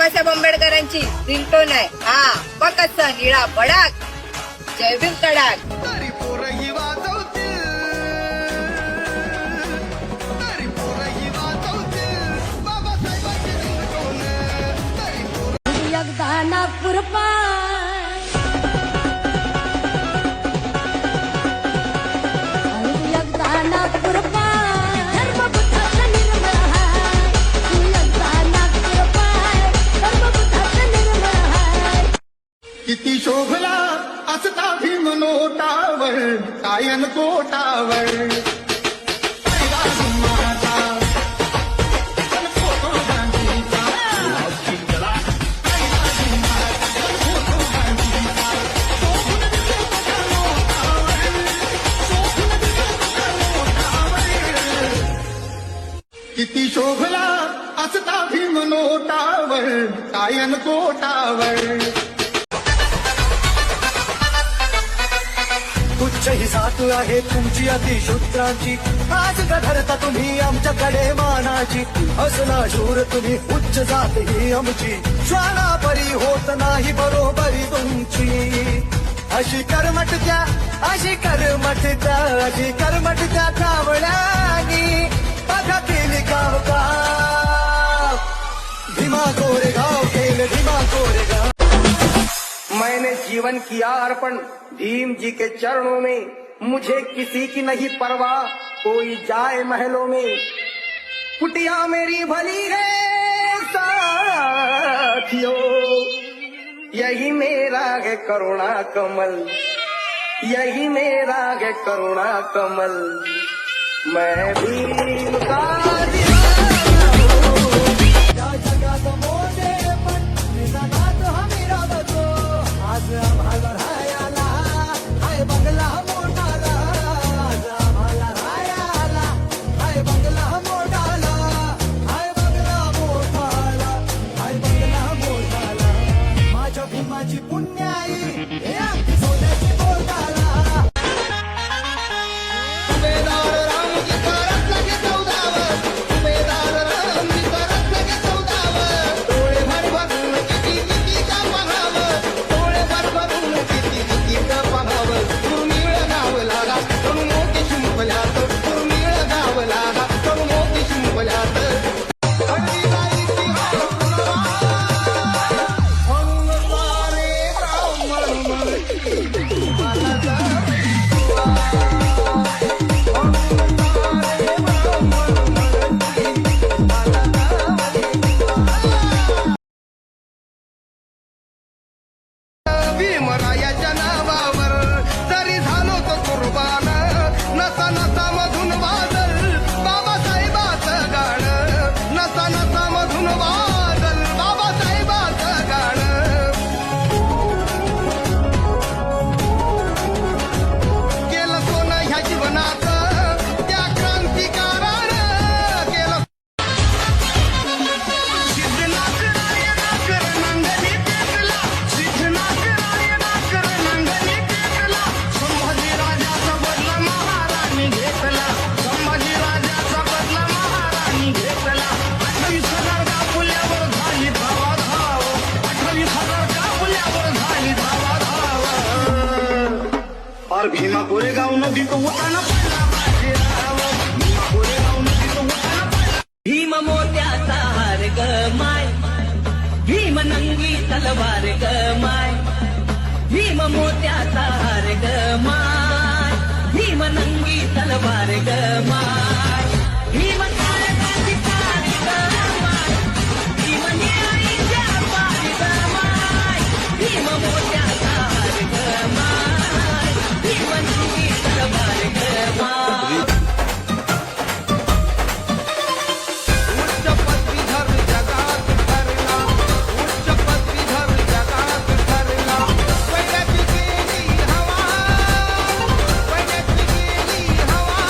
बाबासाहेब आंबेडकरांची रिंगटोन आहे. हा बघ कसा निळा बडाक, जय भीम तडाक. एकदा नागपूर पाय, एकदा नागपूर पाय, धर्मपुत्राचा निर्मळ हाय. एकदा नागपूर पाय, धर्मपुत्राचा निर्मळ हाय. किती शोभला असता भीम नोटावर, कायन कोटावर. किती शोभला असता भीम नोटावर, कायन कोटावर. उच्च ही साथ आहे तुमची अतिशूद्रांची, आज का धरता तुम्ही आमच्याकडे मानाची. असला शूर तुम्ही उच्च जात ही आमची, श्वानापरी होत नाही बरोबरी तुमची. अशी कर्मट द्या, अशी कर्मट द्या, अशी कर्मट द्या कावळ्यानी बघा केली गाव गाव. भीमा कोरेगाव केलं भीमा कोरेगाव. मैंने जीवन किया अर्पण भीम जी के चरणों में, मुझे किसी की नहीं परवाह कोई जाए महलों में. कुटिया मेरी भली है साथियों, यही मेरा है करुणा कमल, यही मेरा है करुणा कमल. मैं भीम का या जगात मोठे पण जगात हमी राबतो. आज आम्हाला राहायला हाय बंगला मोठाला, आज आम्हाला राहायला हाय बंगला मोठाला, हाय बंगला मोठाला, हाय बंगला मोठाला. माझ्या भीमाची पुण्याई हे अगदी सोन्याची बोटाला. भीमरायाच्या नावावर तरी झालो तो कुर्बान, नसा नसा मधून वादल बाबासाहेबाचं गाणं, नसा नसा मधून वादल बाबासाहेबाचं गाणं. केलं सोनं ह्या जीवनाचं त्या क्रांतिकारानं केलं. सिद्धनाथ रायनाकर नंदनी टेकला, सिद्धनाथ रायनाकर नंदनी टेकला. संभाजी राजाचा बदला महाराणी घेतला, संभाजी राजाचा बदला महाराणी घेतला. 28,000 कापुल्यावर झाली धावा धाव, 28,000 कापुल्यावर झाली धावा धाव. और भीमा कोरेगाव नदीत उताना पडला बाजीराव, भीमा कोरेगाव नदीत उताना पडला. भीम मोत्याचा हार ग माय, भीम नंगी तलवार ग माय, भीम मोत्याचा हार ग माय, भीम नंगी तलवार ग माय. भीम काळजाची तार ग माय, भीम न्यायीच्या पार ग माय, भीम मोत्याचा हार ग माय, भीम नंगी तलवार ग माय. उच्च पदवीधर जगात ठरला, उच्च पदवीधर जगात ठरला. वैराची गेली हवा, वैराची गेली हवा.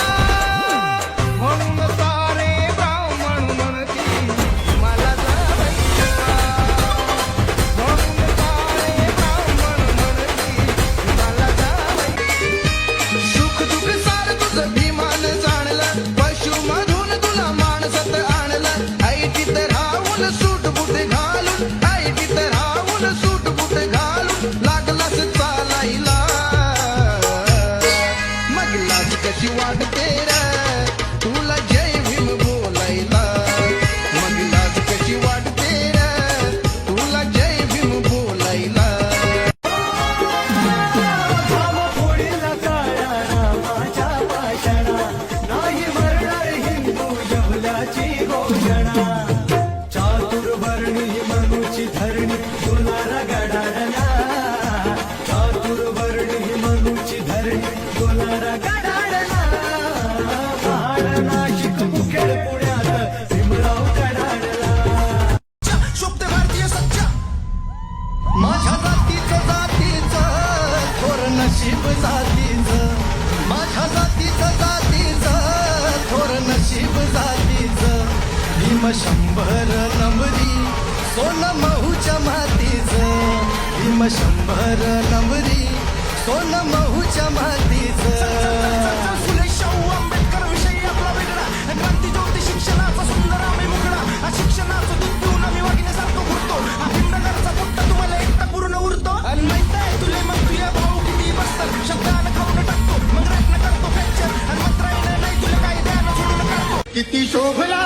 नशीब जातीचं, माझ्या जातीचं थोर नशीब जातीचं. भीम 100 नंबरी सोनं महूच्या मातीचं, भीम 100 नंबरी सोनं महूच्या मातीचं. फुले शाहू आंबेडकर विषयी आपला वेगळा, क्रांती ज्योती शिक्षणाचा सुंदर आम्ही मुगडा, शिक्षणाचं दूध पिऊन आम्ही वागिण्यासारखं घुरतो. भीमनगरचा पुट्टा तुम्हाला एकटा पूर्ण उरतो. आणि माहित आहे तुले मग तुझ्या भाऊ किती बसतात, शब्दानं खाऊन टाकतो मग रत्न करतो फ्रॅक्चर, आणि मंत्रायनं नाही तुला काय द्यानं सोडून काढतो. किती शोभला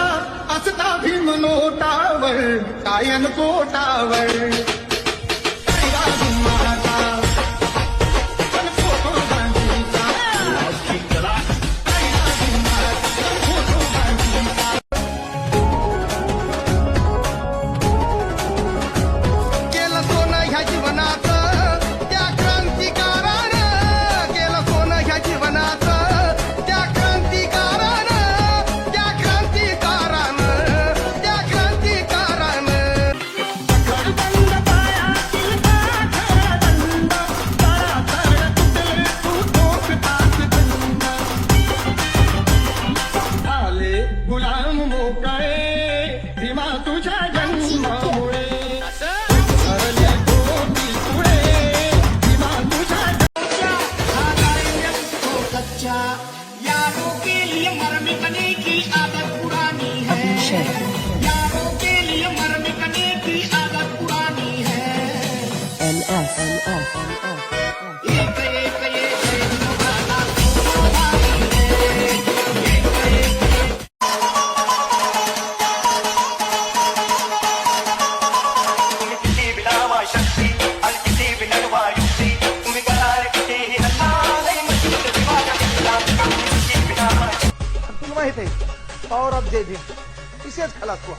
असता भीम नोटावर कायन कोटावर. कायदा भीमाचा, पण फोटो गांधीचा. कायदा भीमाचा, फोटो गांधीचा. केलं सोनं ह्या जीवनाचं त्या क्रांतिकारानं, केलं सोनं ह्या जीवनाचं त्या क्रांतिकारानं, त्या क्रांतिकारानं, त्या क्रांतिकारानं. आले गुलाम मोकळे भीमा तुझ्या जन्मामुळे. सरले गोपी पुढे भीमा तुझ्या कच्चा यारों के लिए मरमिटने की आदत पुरानी है, यारों के लिए मरमिटने की आदत पुरानी है. एक एक एक तुम्हारा पुरानी है. किती बिनावा शक्ती आणि किती बिनवा युक्ती, तुम्ही करार कितीही नका नाही मजबूत जीवाच्या किल्ला. किती बिनावा तुला माहित आहे पॉवर ऑफ जय भीम इसेच खलास हुआ.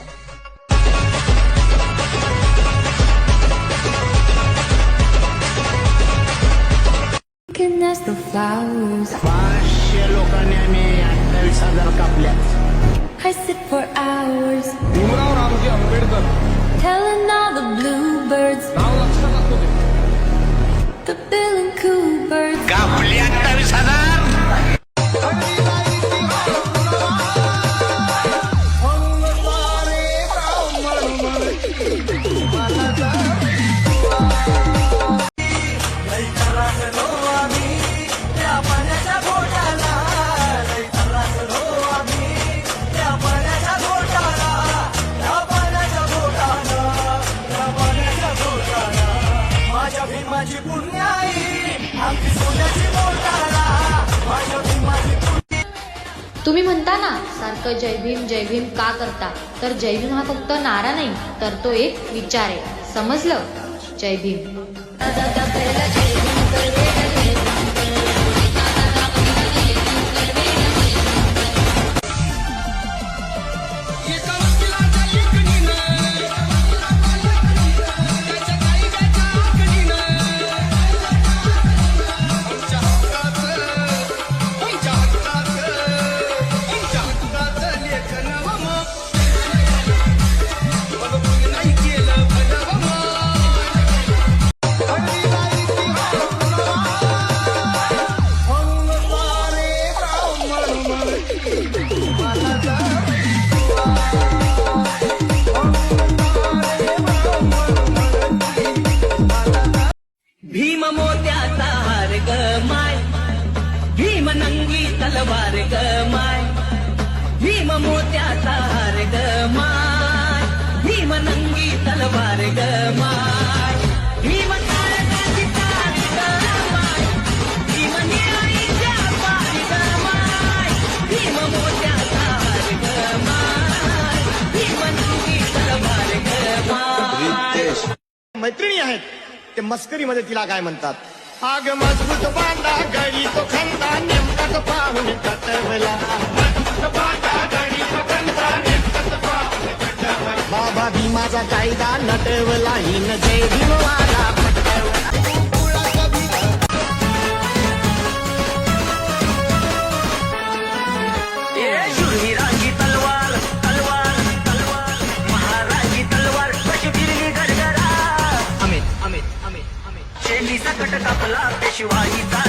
Can ask the flowers. 500 लोकांनी आम्ही 28,000 कापल्या. I sit for hours, Bhimrao Ramji Ambedkar telling all the bluebirds, नाव लक्षात असतो ते. the Bill and Coo birds. कापल्या 28,000. माझ्या भीमाची पुण्याई आमची सोन्याची मोटारा, माझ्या भीमाची. तुम्ही म्हणता ना सारखं जय भीम का करता, तर जय भीम हा फक्त नारा नाही तर तो एक विचार आहे. समजलं? जय भीम. भीम मोत्याचा हार ग माय, भीम नंगी तलवार ग माय, भीम मोत्याचा हार ग माय, भीम नंगी तलवार ग माय, भीम तारकाची तारी ग माय, भीम निळाईच्या पारी ग माय, भीम मोत्याचा हार ग माय, भीम नंगी तलवार ग माय. मैत्रिणी आहेत ते मस्करीमध्ये तिला काय म्हणतात, आग मजबूत बांधा गडी तो खंदा नेमकाच पाहून कटवला, बाबा भीमाचा कायदा नटवला, हिन जय भीमवाला पटवला. शूरवीरांची तलवार तलवार तलवार, महाराजी तलवार कशी फिरली गडगडा, अमित अमित अमित अमित शेंडी सकट कापला पेशवाईचा